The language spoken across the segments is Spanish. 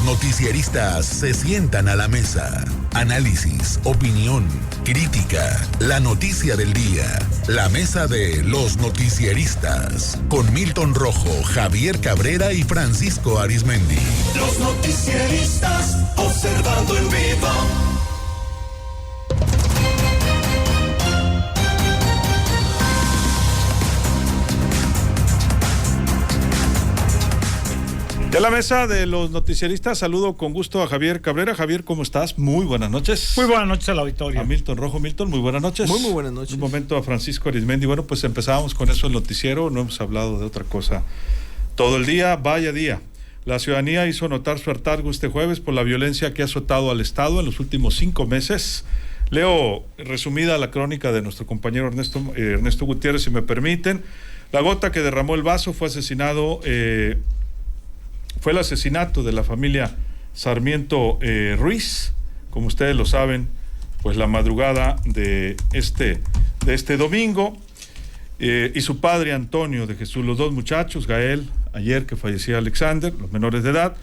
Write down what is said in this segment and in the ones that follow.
noticieristas se sientan a la mesa. Análisis, opinión, crítica, la noticia del día. La mesa de los noticieristas. Con Milton Rojo, Javier Cabrera y Francisco Arizmendi. Los noticieristas observando en vivo. De la mesa de los noticieristas, saludo con gusto a Javier Cabrera. Javier, ¿cómo estás? Muy buenas noches. Muy buenas noches al auditorio. A Milton Rojo. Milton, muy buenas noches. Muy buenas noches. Un momento a Francisco Arizmendi. Bueno, pues empezábamos con eso el noticiero, no hemos hablado de otra cosa todo el día, vaya día. La ciudadanía hizo notar su hartazgo este jueves por la violencia que ha azotado al Estado en los últimos 5 meses. Leo resumida la crónica de nuestro compañero Ernesto Gutiérrez, si me permiten. La gota que derramó el vaso fue el asesinato de la familia Sarmiento Ruiz, como ustedes lo saben, pues la madrugada de este domingo, y su padre Antonio de Jesús. Los dos muchachos, Gael, ayer que fallecía Alexander, los menores de edad,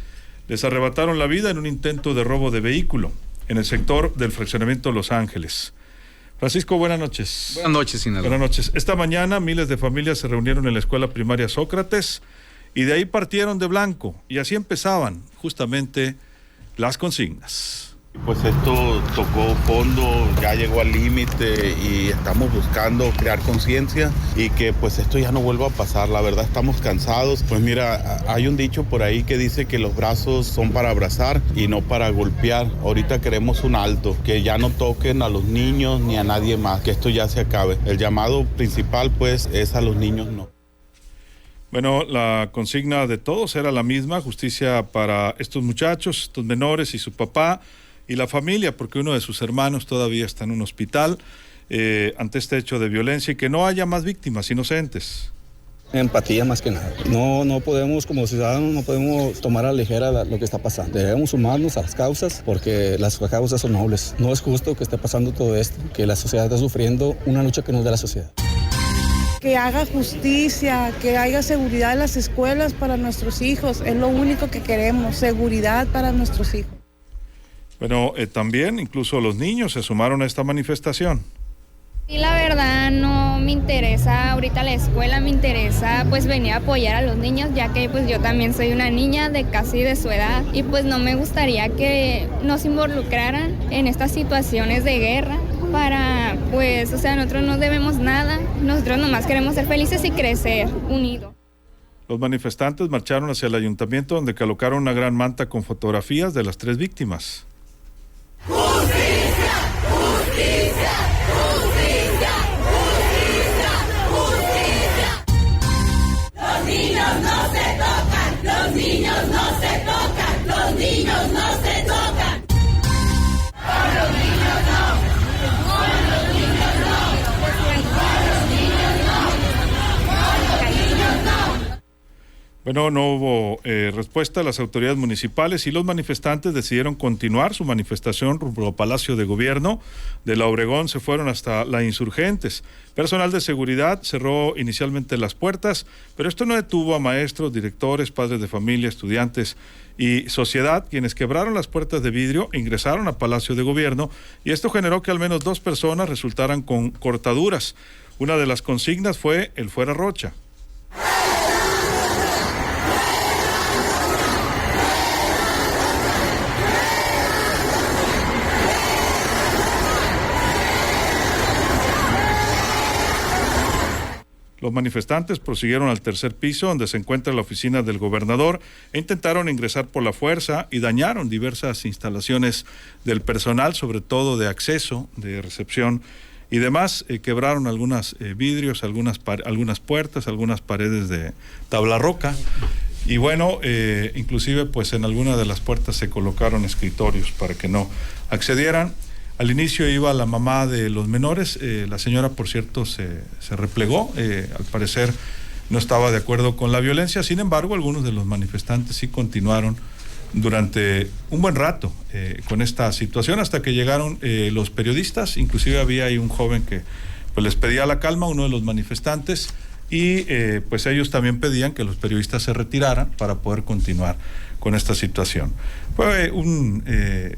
les arrebataron la vida en un intento de robo de vehículo en el sector del fraccionamiento Los Ángeles. Francisco, buenas noches. Buenas noches, Sinaloa. Buenas noches. Esta mañana miles de familias se reunieron en la escuela primaria Sócrates y de ahí partieron de blanco, y así empezaban justamente las consignas. Pues esto tocó fondo, ya llegó al límite y estamos buscando crear conciencia y que pues esto ya no vuelva a pasar. La verdad estamos cansados. Pues mira, hay un dicho por ahí que dice que los brazos son para abrazar y no para golpear. Ahorita queremos un alto, que ya no toquen a los niños ni a nadie más, que esto ya se acabe. El llamado principal pues es a los niños no. Bueno, la consigna de todos era la misma: justicia para estos muchachos, estos menores y su papá y la familia, porque uno de sus hermanos todavía está en un hospital ante este hecho de violencia, y que no haya más víctimas inocentes. Empatía más que nada. No podemos, como ciudadanos, no podemos tomar a la ligera lo que está pasando. Debemos sumarnos a las causas, porque las causas son nobles. No es justo que esté pasando todo esto, que la sociedad está sufriendo una lucha que no es de la sociedad. Que haga justicia, que haya seguridad en las escuelas para nuestros hijos. Es lo único que queremos, seguridad para nuestros hijos. Bueno, también incluso los niños se sumaron a esta manifestación. Y la verdad no me interesa ahorita la escuela, me interesa pues venir a apoyar a los niños, ya que pues yo también soy una niña de casi de su edad, y pues no me gustaría que nos involucraran en estas situaciones de guerra. Para, pues, o sea, nosotros no debemos nada, nosotros nomás queremos ser felices y crecer unidos. Los manifestantes marcharon hacia el ayuntamiento, donde colocaron una gran manta con fotografías de las 3 víctimas. ¡Justicia! ¡Justicia! ¡Justicia! ¡Justicia! ¡Justicia! Los niños no se tocan, los niños no se tocan, los niños no se tocan. Con los niños no. Bueno, no hubo respuesta. Las autoridades municipales y los manifestantes decidieron continuar su manifestación rumbo al Palacio de Gobierno. De la Obregón se fueron hasta la Insurgentes. Personal de seguridad cerró inicialmente las puertas, pero esto no detuvo a maestros, directores, padres de familia, estudiantes y sociedad, quienes quebraron las puertas de vidrio e ingresaron al Palacio de Gobierno, y esto generó que al menos 2 personas resultaran con cortaduras. Una de las consignas fue el fuera Rocha. Los manifestantes prosiguieron al 3er piso, donde se encuentra la oficina del gobernador, e intentaron ingresar por la fuerza y dañaron diversas instalaciones del personal, sobre todo de acceso, de recepción y demás. Quebraron algunos vidrios, algunas puertas, algunas paredes de tabla roca. Y bueno, inclusive pues en alguna de las puertas se colocaron escritorios para que no accedieran. Al inicio iba la mamá de los menores, la señora, por cierto, se replegó, al parecer no estaba de acuerdo con la violencia. Sin embargo, algunos de los manifestantes sí continuaron durante un buen rato con esta situación, hasta que llegaron los periodistas. Inclusive había ahí un joven que pues les pedía la calma, uno de los manifestantes, y pues ellos también pedían que los periodistas se retiraran para poder continuar con esta situación. Fue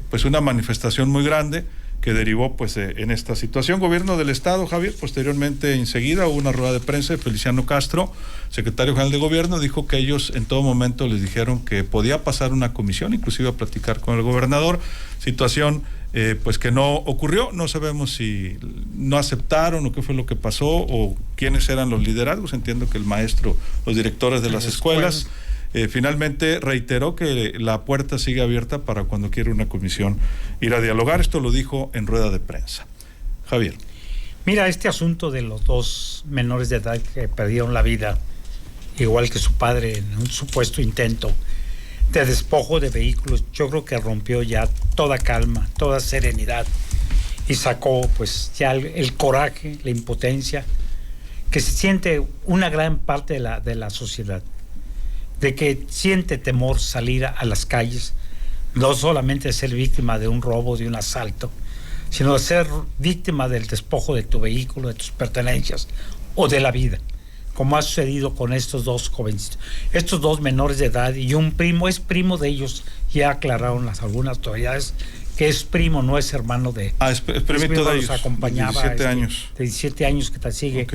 pues una manifestación muy grande que derivó pues en esta situación. Gobierno del Estado, Javier, posteriormente enseguida hubo una rueda de prensa de Feliciano Castro, secretario general de Gobierno, dijo que ellos en todo momento les dijeron que podía pasar una comisión, inclusive a platicar con el gobernador, situación pues que no ocurrió. No sabemos si no aceptaron o qué fue lo que pasó o quiénes eran los liderazgos. Entiendo que el maestro, los directores de las escuelas. Finalmente reiteró que la puerta sigue abierta para cuando quiera una comisión ir a dialogar. Esto lo dijo en rueda de prensa. Javier. Mira, este asunto de los dos menores de edad que perdieron la vida, igual que su padre, en un supuesto intento de despojo de vehículos, yo creo que rompió ya toda calma, toda serenidad y sacó pues ya el coraje, la impotencia que se siente una gran parte de la sociedad, de que siente temor salir a las calles, no solamente de ser víctima de un robo, de un asalto, sino de ser víctima del despojo de tu vehículo, de tus pertenencias o de la vida, como ha sucedido con estos dos jóvenes, estos dos menores de edad, y un primo, es primo de ellos, ya aclararon algunas autoridades que es primo, no es hermano de... es primito de ellos, acompañaba de 17 años. De 17 años que te sigue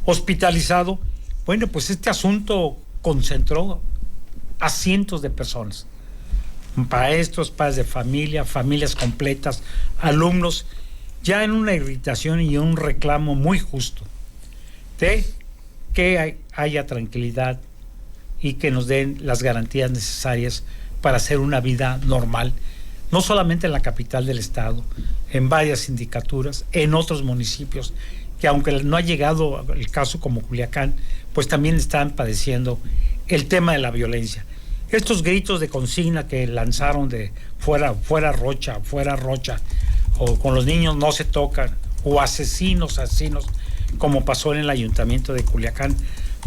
hospitalizado. Bueno, pues este asunto concentró a cientos de personas, maestros, padres de familia, familias completas, alumnos, ya en una irritación y un reclamo muy justo de que haya tranquilidad y que nos den las garantías necesarias para hacer una vida normal, no solamente en la capital del estado, en varias sindicaturas, en otros municipios, que aunque no ha llegado el caso como Culiacán, pues también están padeciendo el tema de la violencia. Estos gritos de consigna que lanzaron de fuera Rocha, o con los niños no se tocan, o asesinos, como pasó en el ayuntamiento de Culiacán,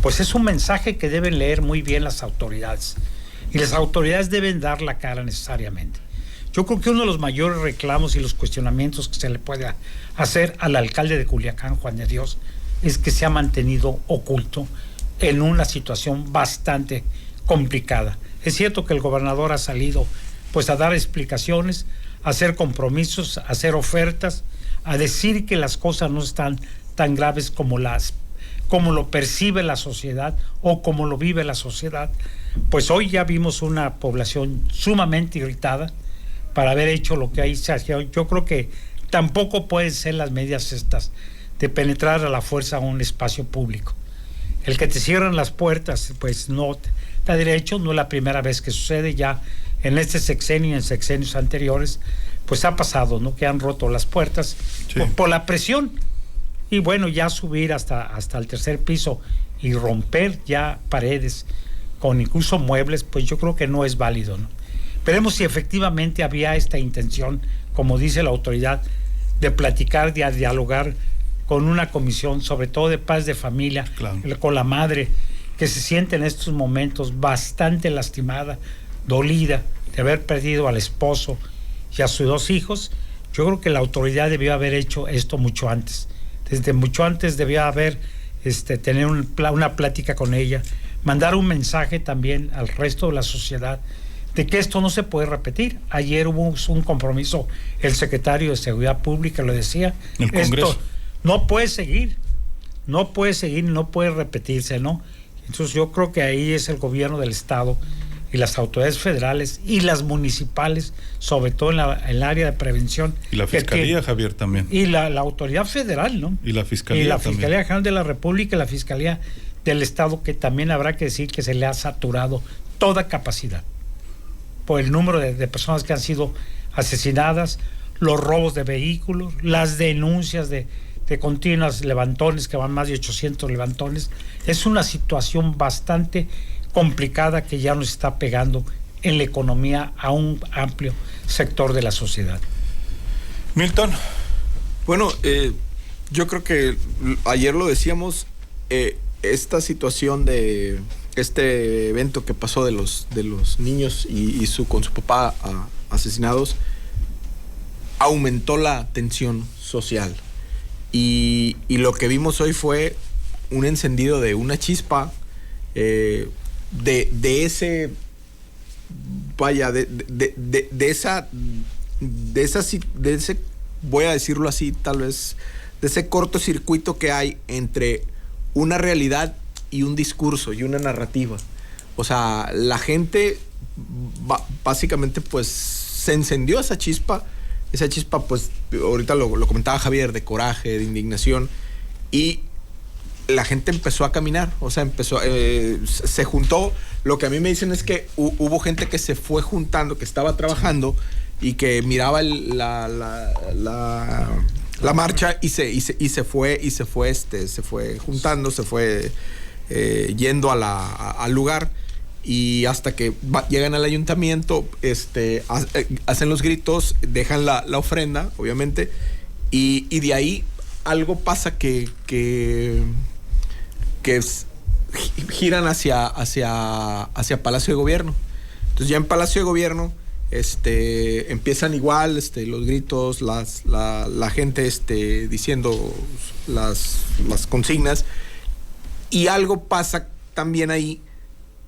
pues es un mensaje que deben leer muy bien las autoridades. Y las autoridades deben dar la cara necesariamente. Yo creo que uno de los mayores reclamos y los cuestionamientos que se le puede hacer al alcalde de Culiacán, Juan de Dios, es que se ha mantenido oculto en una situación bastante complicada. Es cierto que el gobernador ha salido pues a dar explicaciones, a hacer compromisos, a hacer ofertas, a decir que las cosas no están tan graves como lo percibe la sociedad o como lo vive la sociedad. Pues hoy ya vimos una población sumamente irritada para haber hecho lo que ahí se hacía. Yo creo que tampoco pueden ser las medidas estas de penetrar a la fuerza a un espacio público. El que te cierran las puertas, pues no está derecho, no es la primera vez que sucede, ya en este sexenio y en sexenios anteriores, pues ha pasado, ¿no? Que han roto las puertas por la presión. Y bueno, ya subir hasta el tercer piso y romper ya paredes con incluso muebles, pues yo creo que no es válido, ¿no? Veremos si efectivamente había esta intención, como dice la autoridad, de platicar, de dialogar con una comisión, sobre todo de paz de familia, con la madre, que se siente en estos momentos bastante lastimada, dolida, de haber perdido al esposo y a sus dos hijos. Yo creo que la autoridad debió haber hecho esto mucho antes. Desde mucho antes debía haber tener una plática con ella, mandar un mensaje también al resto de la sociedad de que esto no se puede repetir. Ayer hubo un compromiso, el secretario de Seguridad Pública lo decía, el Congreso. Esto no puede seguir, no puede repetirse, ¿no? Entonces yo creo que ahí es el gobierno del estado y las autoridades federales y las municipales, sobre todo en el área de prevención. Y la Fiscalía, Javier, también. Y la autoridad federal, ¿no? Y la Fiscalía. Y la también. Fiscalía General de la República y la Fiscalía del Estado, que también habrá que decir que se le ha saturado toda capacidad por el número de personas que han sido asesinadas, los robos de vehículos, las denuncias de continuos levantones, que van más de 800 levantones. Es una situación bastante complicada que ya nos está pegando en la economía a un amplio sector de la sociedad. Milton. Bueno, yo creo que ayer lo decíamos, esta situación de este evento que pasó de los niños y con su papá asesinados aumentó la tensión social. Y lo que vimos hoy fue un encendido de una chispa, de ese, vaya, de ese, voy a decirlo así, tal vez, de ese cortocircuito que hay entre una realidad y un discurso y una narrativa. O sea, la gente básicamente pues se encendió esa chispa, pues ahorita lo comentaba Javier, de coraje, de indignación, y la gente empezó a caminar, o sea, se juntó. Lo que a mí me dicen es que hubo gente que se fue juntando, que estaba trabajando y que miraba la marcha y se fue juntando, se fue yendo al lugar, y hasta que llegan al ayuntamiento, hacen los gritos, dejan la ofrenda, obviamente, y de ahí algo pasa que giran hacia Palacio de Gobierno. Entonces ya en Palacio de Gobierno empiezan igual los gritos, la gente diciendo las consignas, y algo pasa también ahí,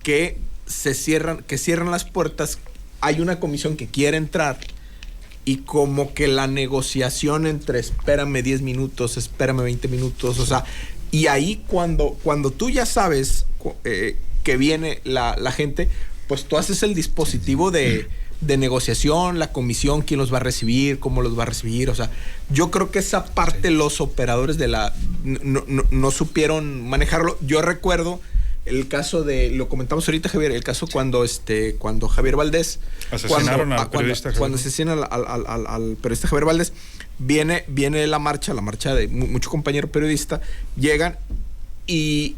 que cierran las puertas. Hay una comisión que quiere entrar, y como que la negociación entre espérame 10 minutos, espérame 20 minutos, o sea, y ahí cuando tú ya sabes que viene la gente, pues tú haces el dispositivo de negociación, la comisión, quién los va a recibir, cómo los va a recibir. O sea, yo creo que esa parte los operadores no supieron manejarlo. Yo recuerdo el caso lo comentamos ahorita, Javier, el caso cuando Javier Valdés asesinaron al periodista cuando asesinan al periodista Javier Valdés, viene la marcha de mucho compañero periodista, llegan y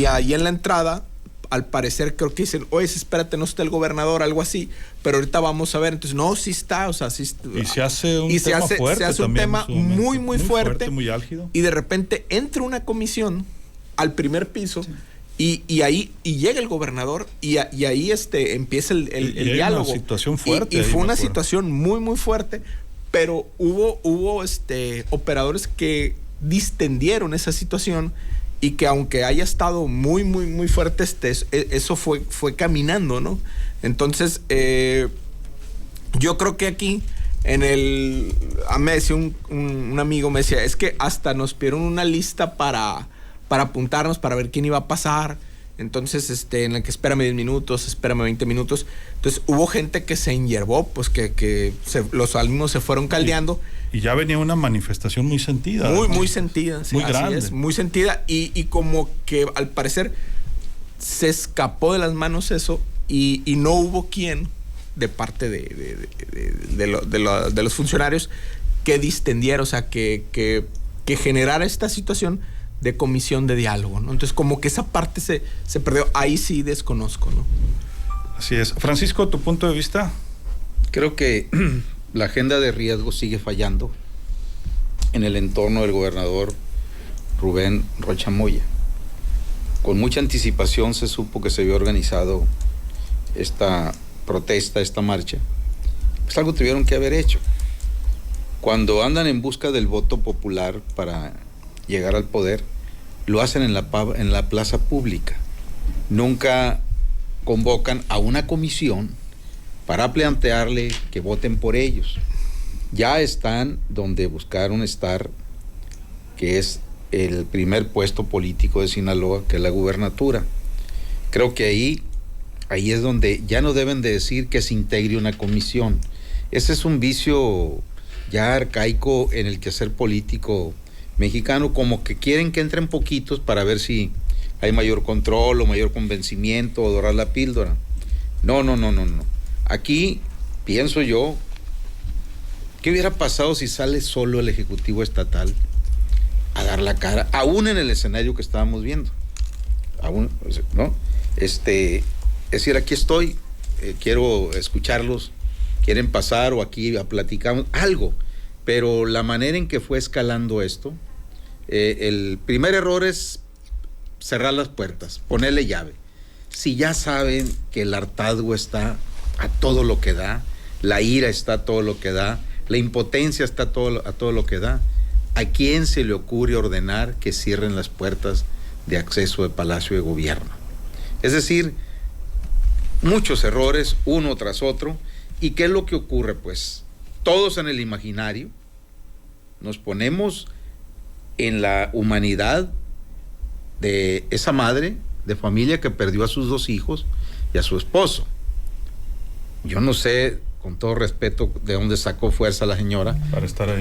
ahí en la entrada, al parecer creo que dicen, oye, espérate, no está el gobernador, algo así, pero ahorita vamos a ver. Entonces, no, sí está, o sea, sí está. Y se hace un tema fuerte. Se hace un tema muy fuerte, muy álgido. Y de repente entra una comisión al primer piso, sí. Y ahí llega el gobernador, y ahí empieza el diálogo. Una situación fuerte. Y fue una situación muy fuerte, pero hubo operadores que distendieron esa situación, y que aunque haya estado muy fuerte, eso fue caminando, ¿no? Entonces, yo creo que aquí me decía un amigo, me decía, es que hasta nos pidieron una lista para apuntarnos, para ver quién iba a pasar. Entonces, en la que espérame 10 minutos, espérame 20 minutos. Entonces, hubo gente que se enyerbó, pues los alumnos se fueron caldeando. Y ya venía una manifestación muy sentida. Muy sentida. Sí, muy grande. Es, muy sentida. Y como que al parecer se escapó de las manos eso, y no hubo quien, de parte de los funcionarios, que distendiera, o sea, que generara esta situación de comisión de diálogo, ¿no? Entonces, como que esa parte se perdió. Ahí sí desconozco, ¿no? Así es. Francisco, ¿tu punto de vista? Creo que la agenda de riesgo sigue fallando en el entorno del gobernador Rubén Rocha Moya. Con mucha anticipación se supo que se había organizado esta protesta, esta marcha. Pues algo tuvieron que haber hecho. Cuando andan en busca del voto popular para llegar al poder, lo hacen en la plaza pública. Nunca convocan a una comisión para plantearle que voten por ellos. Ya están donde buscaron estar, que es el primer puesto político de Sinaloa, que es la gubernatura. Creo que ahí es donde ya no deben de decir que se integre una comisión. Ese es un vicio ya arcaico en el quehacer político mexicano, como que quieren que entren poquitos para ver si hay mayor control o mayor convencimiento o dorar la píldora. No. Aquí pienso yo, ¿qué hubiera pasado si sale solo el Ejecutivo Estatal a dar la cara, aún en el escenario que estábamos viendo? Aún, ¿no? Es decir, aquí estoy, quiero escucharlos, quieren pasar o aquí platicamos algo, pero la manera en que fue escalando esto, el primer error es cerrar las puertas, ponerle llave. Si ya saben que el hartazgo está a todo lo que da, la ira está a todo lo que da, la impotencia está a todo lo que da, ¿a quién se le ocurre ordenar que cierren las puertas de acceso al Palacio de Gobierno? Es decir, muchos errores, uno tras otro. ¿Y qué es lo que ocurre? Pues todos en el imaginario nos ponemos en la humanidad de esa madre de familia que perdió a sus 2 hijos y a su esposo. Yo no sé, con todo respeto, de dónde sacó fuerza la señora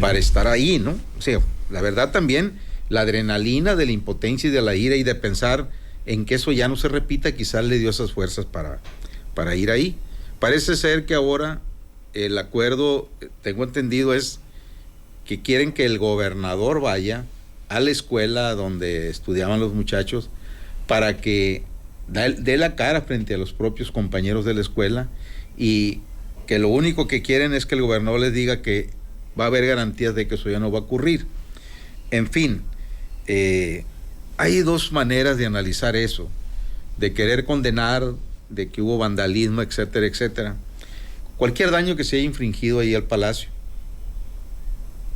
para estar ahí, ¿no? O sea, la verdad también, la adrenalina de la impotencia y de la ira y de pensar en que eso ya no se repita, quizás le dio esas fuerzas para ir ahí. Parece ser que ahora el acuerdo, tengo entendido, es que quieren que el gobernador vaya a la escuela donde estudiaban los muchachos para que dé la cara frente a los propios compañeros de la escuela, y que lo único que quieren es que el gobernador les diga que va a haber garantías de que eso ya no va a ocurrir. En fin, hay 2 maneras de analizar eso, de querer condenar, de que hubo vandalismo, etcétera, etcétera. Cualquier daño que se haya infringido ahí al Palacio,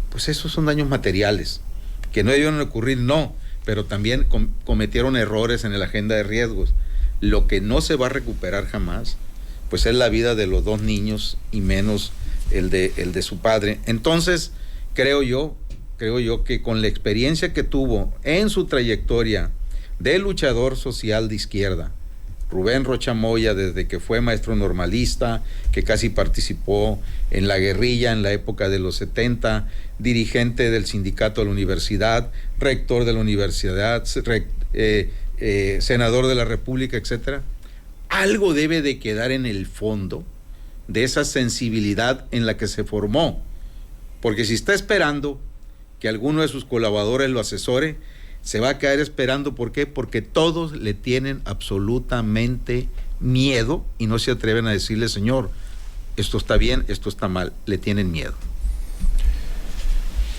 pues esos son daños materiales, que no debieron ocurrir, no, pero también cometieron errores en la agenda de riesgos. Lo que no se va a recuperar jamás, pues es la vida de los 2 niños y menos el de su padre. Entonces, creo yo que con la experiencia que tuvo en su trayectoria de luchador social de izquierda, Rubén Rocha Moya, desde que fue maestro normalista, que casi participó en la guerrilla en la época de los 70, dirigente del sindicato de la universidad, rector de la universidad, senador de la República, etcétera. Algo debe de quedar en el fondo de esa sensibilidad en la que se formó, porque si está esperando que alguno de sus colaboradores lo asesore, se va a quedar esperando. ¿Por qué? Porque todos le tienen absolutamente miedo y no se atreven a decirle, señor, esto está bien, esto está mal. Le tienen miedo.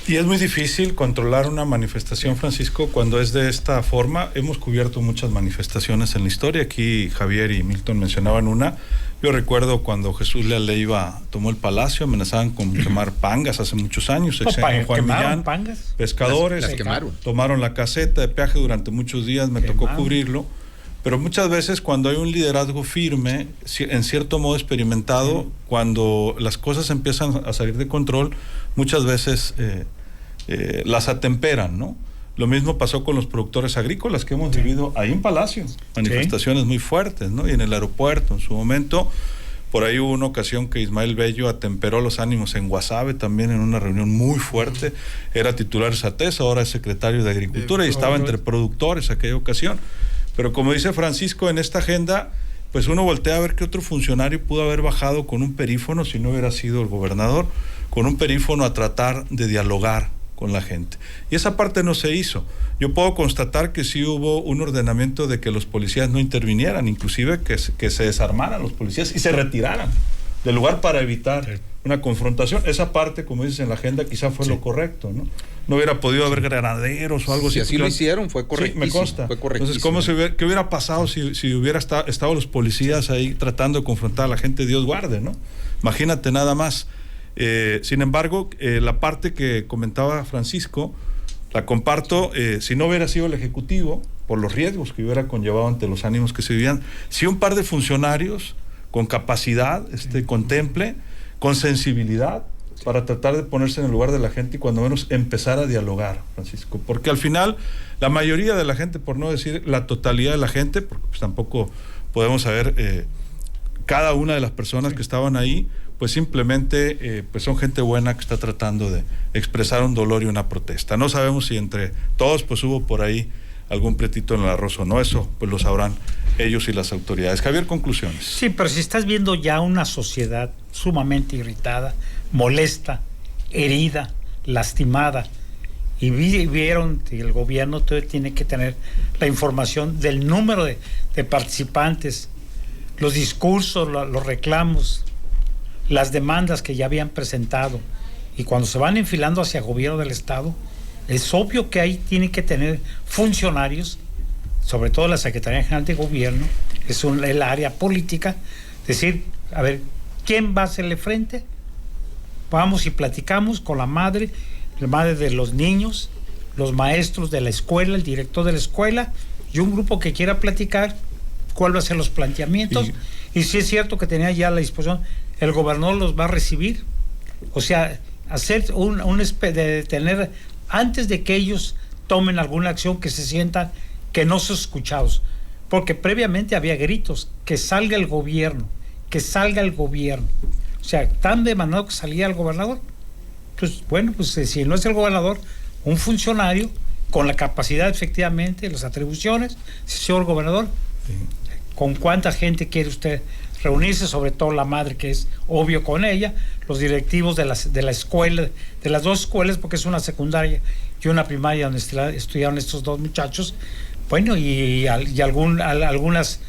Y es muy difícil controlar una manifestación, Francisco, cuando es de esta forma. Hemos cubierto muchas manifestaciones en la historia. Aquí Javier y Milton mencionaban una. Yo recuerdo cuando Jesús Leal Leiva tomó el Palacio, amenazaban con quemar pangas hace muchos años. Juan Millán, pangas. Pescadores, las quemaron. Tomaron la caseta de peaje durante muchos días, me tocó cubrirlo. Pero muchas veces cuando hay un liderazgo firme, en cierto modo experimentado, cuando las cosas empiezan a salir de control, muchas veces las atemperan, ¿no? Lo mismo pasó con los productores agrícolas que hemos vivido ahí en Palacio, manifestaciones muy fuertes, ¿no? Y en el aeropuerto, en su momento, por ahí hubo una ocasión que Ismael Bello atemperó los ánimos en Guasave, también en una reunión muy fuerte. Era titular de SATES, ahora es secretario de Agricultura, y estaba entre productores aquella ocasión. Pero como dice Francisco, en esta agenda, pues uno voltea a ver qué otro funcionario pudo haber bajado con un perífono, si no hubiera sido el gobernador, con un perífono a tratar de dialogar con la gente. Y esa parte no se hizo. Yo puedo constatar que sí hubo un ordenamiento de que los policías no intervinieran, inclusive que se desarmaran los policías y se retiraran del lugar para evitar una confrontación. Esa parte, como dices en la agenda, quizá fue lo correcto, ¿no? No hubiera podido haber granaderos o algo así. Si así lo hicieron, fue correctísimo. Sí, me consta. Fue correctísimo. Entonces, ¿qué hubiera pasado si hubiera estado los policías ahí tratando de confrontar a la gente? Dios guarde, ¿no? Imagínate nada más. Sin embargo, la parte que comentaba Francisco, la comparto. Si no hubiera sido el Ejecutivo, por los riesgos que hubiera conllevado ante los ánimos que se vivían, si un par de funcionarios con capacidad contemple, con sensibilidad, para tratar de ponerse en el lugar de la gente y cuando menos empezar a dialogar, Francisco, porque al final la mayoría de la gente, por no decir la totalidad de la gente, porque pues tampoco podemos saber cada una de las personas que estaban ahí, pues simplemente pues son gente buena que está tratando de expresar un dolor y una protesta. No sabemos si entre todos pues hubo por ahí algún pretito en el arroz o no, eso pues lo sabrán ellos y las autoridades. Javier, conclusiones. Sí, pero si estás viendo ya una sociedad sumamente irritada, molesta, herida, lastimada, y vieron que el gobierno tiene que tener la información del número de participantes, los discursos, los reclamos, las demandas que ya habían presentado, y cuando se van enfilando hacia el gobierno del Estado, es obvio que ahí tiene que tener funcionarios, sobre todo la Secretaría General de Gobierno, es el área política, decir, a ver, ¿quién va a hacerle frente? Vamos y platicamos con la madre, la madre de los niños, los maestros de la escuela, el director de la escuela y un grupo que quiera platicar cuál va a ser los planteamientos. Y si es cierto que tenía ya la disposición, el gobernador los va a recibir. O sea, hacer de tener, antes de que ellos tomen alguna acción, que se sientan que no son escuchados. Porque previamente había gritos, que salga el gobierno, que salga el gobierno. O sea, tan demandado que salía el gobernador. Entonces, bueno, pues si no es el gobernador, un funcionario con la capacidad, efectivamente, las atribuciones, señor gobernador, ¿con cuánta gente quiere usted reunirse? Sobre todo la madre, que es obvio con ella, los directivos de la escuela, de las dos escuelas, porque es una secundaria y una primaria donde estudiaron estos dos muchachos, bueno, y algunas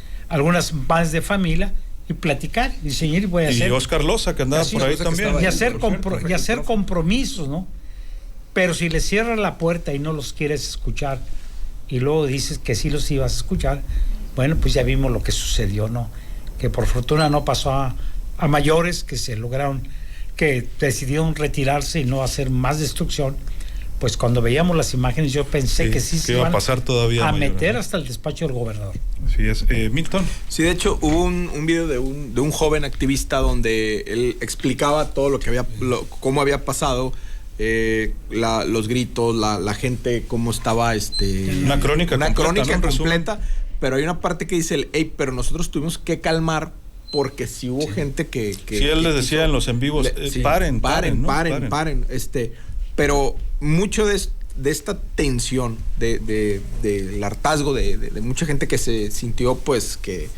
madres de familia, y platicar, y seguir, voy a hacer. Y Oscar Loza, que andaba por ahí también. Y hacer compromisos, ¿no? Pero si les cierras la puerta y no los quieres escuchar, y luego dices que sí los ibas a escuchar, bueno, pues ya vimos lo que sucedió, ¿no? Que por fortuna no pasó a mayores, que que decidieron retirarse y no hacer más destrucción. Pues cuando veíamos las imágenes yo pensé que sí se iban a pasar todavía a meter hasta el despacho del gobernador. Así es. Milton. Sí, de hecho hubo un video de un joven activista donde él explicaba todo lo que cómo había pasado, los gritos, la gente, cómo estaba una crónica completa, pero hay una parte que dice pero nosotros tuvimos que calmar porque sí hubo gente que él les decía en los en vivos, paren, pero mucho de esta tensión del hartazgo de mucha gente que se sintió, pues, que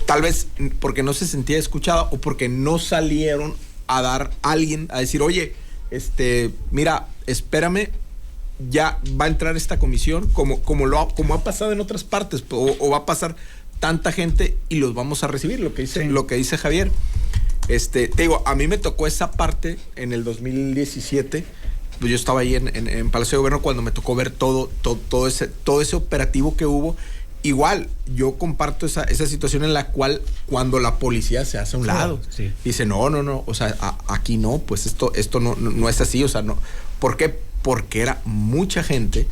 tal vez porque no se sentía escuchada o porque no salieron a dar a alguien a decir, oye, mira, espérame, ya va a entrar esta comisión, como ha pasado en otras partes, o va a pasar tanta gente y los vamos a recibir, lo que dice Javier. Te digo, a mí me tocó esa parte en el 2017. Pues yo estaba ahí en Palacio de Gobierno cuando me tocó ver todo ese operativo que hubo. Igual, yo comparto esa situación en la cual cuando la policía se hace a un lado, dice, no, o sea, aquí no, pues esto no es así, o sea, no. ¿Por qué? Porque era mucha gente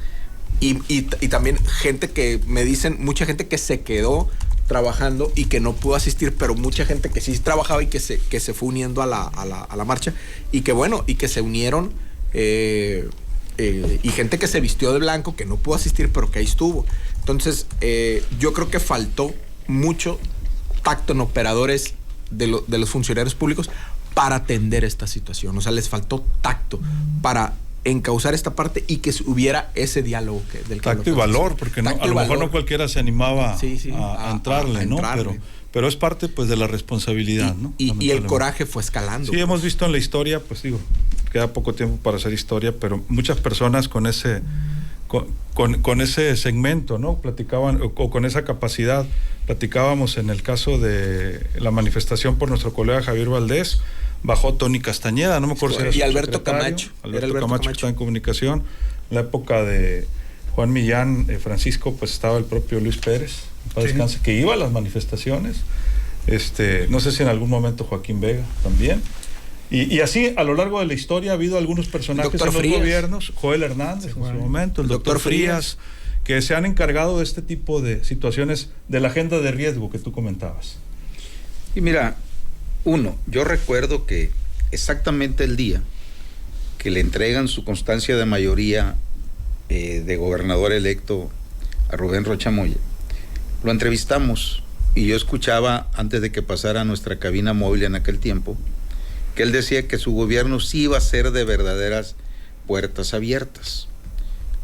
y también gente que me dicen, mucha gente que se quedó trabajando y que no pudo asistir, pero mucha gente que sí trabajaba y que se fue uniendo a la marcha y que se unieron. Y gente que se vistió de blanco, que no pudo asistir, pero que ahí estuvo. Entonces, yo creo que faltó mucho tacto en operadores de los funcionarios públicos para atender esta situación. O sea, les faltó tacto para encauzar esta parte y que hubiera ese diálogo del que tacto y valor, porque a lo mejor no cualquiera se animaba a entrarle, ¿no? Pero es parte, pues, de la responsabilidad, ¿no? Y el coraje fue escalando. Sí, hemos visto en la historia, pues digo, queda poco tiempo para hacer historia, pero muchas personas con ese segmento, ¿no? Platicaban, o con esa capacidad. Platicábamos en el caso de la manifestación por nuestro colega Javier Valdés, bajó Tony Castañeda, no me acuerdo si era y Alberto Camacho. Alberto Camacho está en comunicación. En la época de Juan Millán, Francisco, pues estaba el propio Luis Pérez, descanse, que iba a las manifestaciones. No sé si en algún momento Joaquín Vega también. Y así, a lo largo de la historia, ha habido algunos personajes en los gobiernos, Joel Hernández en su momento, el doctor Frías, que se han encargado de este tipo de situaciones de la agenda de riesgo que tú comentabas. Y mira, yo recuerdo que exactamente el día que le entregan su constancia de mayoría de gobernador electo a Rubén Rocha Moya, lo entrevistamos y yo escuchaba, antes de que pasara a nuestra cabina móvil en aquel tiempo, que él decía que su gobierno sí iba a ser de verdaderas puertas abiertas.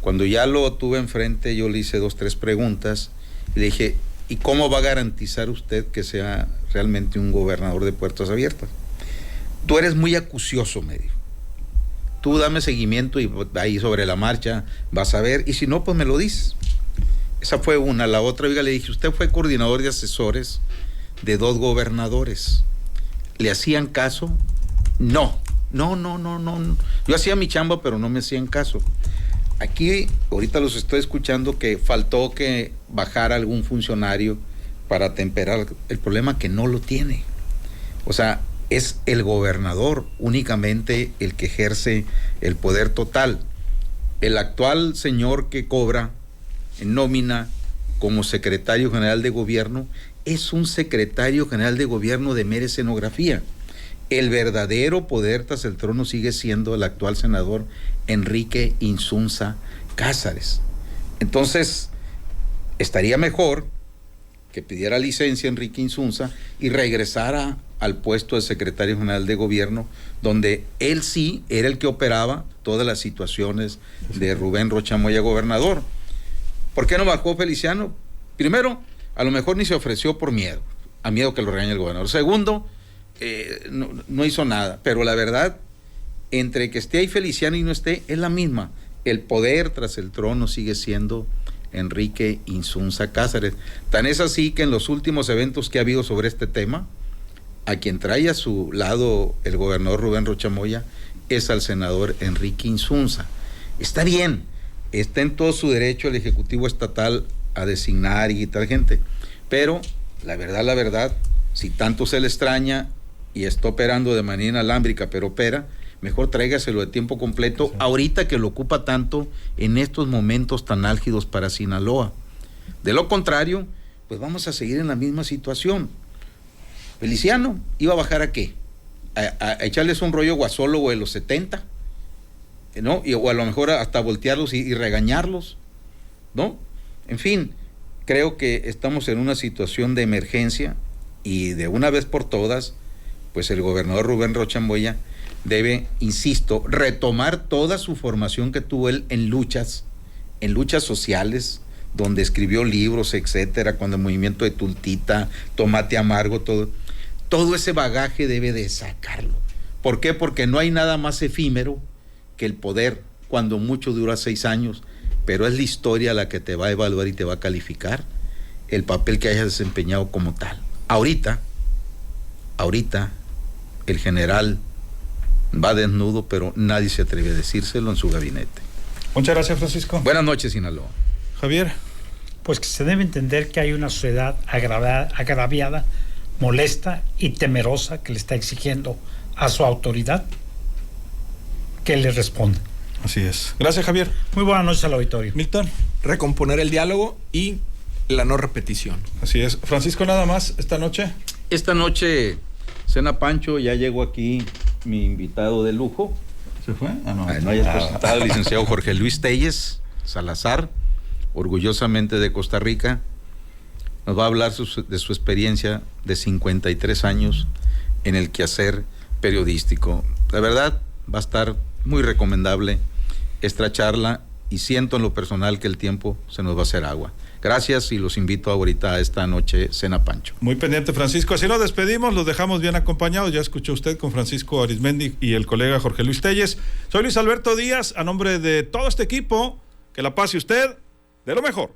Cuando ya lo tuve enfrente, yo le hice 2-3 preguntas y le dije, ¿y cómo va a garantizar usted que sea realmente un gobernador de puertas abiertas? Tú eres muy acucioso, me dijo. Tú dame seguimiento y ahí sobre la marcha vas a ver, y si no, pues me lo dices. Esa fue una. La otra, le dije, usted fue coordinador de asesores de 2 gobernadores. ¿Le hacían caso? No. Yo hacía mi chamba, pero no me hacían caso. Aquí, ahorita los estoy escuchando que faltó que bajara algún funcionario para temperar el problema, que no lo tiene. O sea, es el gobernador únicamente el que ejerce el poder total. El actual señor que cobra en nómina como secretario general de gobierno es un secretario general de gobierno de mera escenografía. El verdadero poder tras el trono sigue siendo el actual senador Enrique Insunza Cázares. Entonces, estaría mejor que pidiera licencia Enrique Insunza y regresara al puesto de secretario general de gobierno, donde él sí era el que operaba todas las situaciones de Rubén Rocha Moya, gobernador. ¿Por qué no bajó Feliciano? Primero, a lo mejor ni se ofreció por miedo, a miedo que lo regañe el gobernador. Segundo, no hizo nada, pero la verdad, entre que esté ahí Feliciano y no esté, es la misma. El poder tras el trono sigue siendo Enrique Insunza Cázares. Tan es así que en los últimos eventos que ha habido sobre este tema, a quien trae a su lado el gobernador Rubén Rocha Moya es al senador Enrique Insunza. Está bien, está en todo su derecho el Ejecutivo Estatal a designar y quitar gente, pero la verdad, si tanto se le extraña y está operando de manera inalámbrica, pero opera, mejor tráigaselo de tiempo completo, sí, ahorita que lo ocupa tanto en estos momentos tan álgidos para Sinaloa. De lo contrario, pues vamos a seguir en la misma situación. Feliciano iba a bajar ¿a qué? A echarles un rollo guasólogo de los 70, ¿no? O a lo mejor hasta voltearlos y regañarlos, ¿no? En fin, creo que estamos en una situación de emergencia y de una vez por todas, pues el gobernador Rubén Rocha Moya debe, insisto, retomar toda su formación que tuvo él en luchas sociales, donde escribió libros, etcétera, cuando el movimiento de Tultita, Tomate Amargo, todo ese bagaje debe de sacarlo. ¿Por qué? Porque no hay nada más efímero que el poder, cuando mucho dura 6 años, pero es la historia la que te va a evaluar y te va a calificar el papel que hayas desempeñado como tal. Ahorita, el general va desnudo, pero nadie se atreve a decírselo en su gabinete. Muchas gracias, Francisco. Buenas noches, Sinaloa. Javier. Pues que se debe entender que hay una sociedad agraviada, molesta y temerosa que le está exigiendo a su autoridad que le responda. Así es. Gracias, Javier. Muy buenas noches al auditorio. Milton. Recomponer el diálogo y la no repetición. Así es. Francisco, nada más esta noche. Esta noche, cena Pancho, ya llegó aquí mi invitado de lujo. ¿Se fue? No hayas presentado, el licenciado Jorge Luis Telles Salazar, orgullosamente de Costa Rica. Nos va a hablar de su experiencia de 53 años en el quehacer periodístico. La verdad, va a estar muy recomendable esta charla y siento en lo personal que el tiempo se nos va a hacer agua. Gracias y los invito ahorita a esta noche cena Pancho. Muy pendiente, Francisco. Así nos despedimos, los dejamos bien acompañados. Ya escuchó usted con Francisco Arismendi y el colega Jorge Luis Telles. Soy Luis Alberto Díaz, a nombre de todo este equipo, que la pase usted de lo mejor.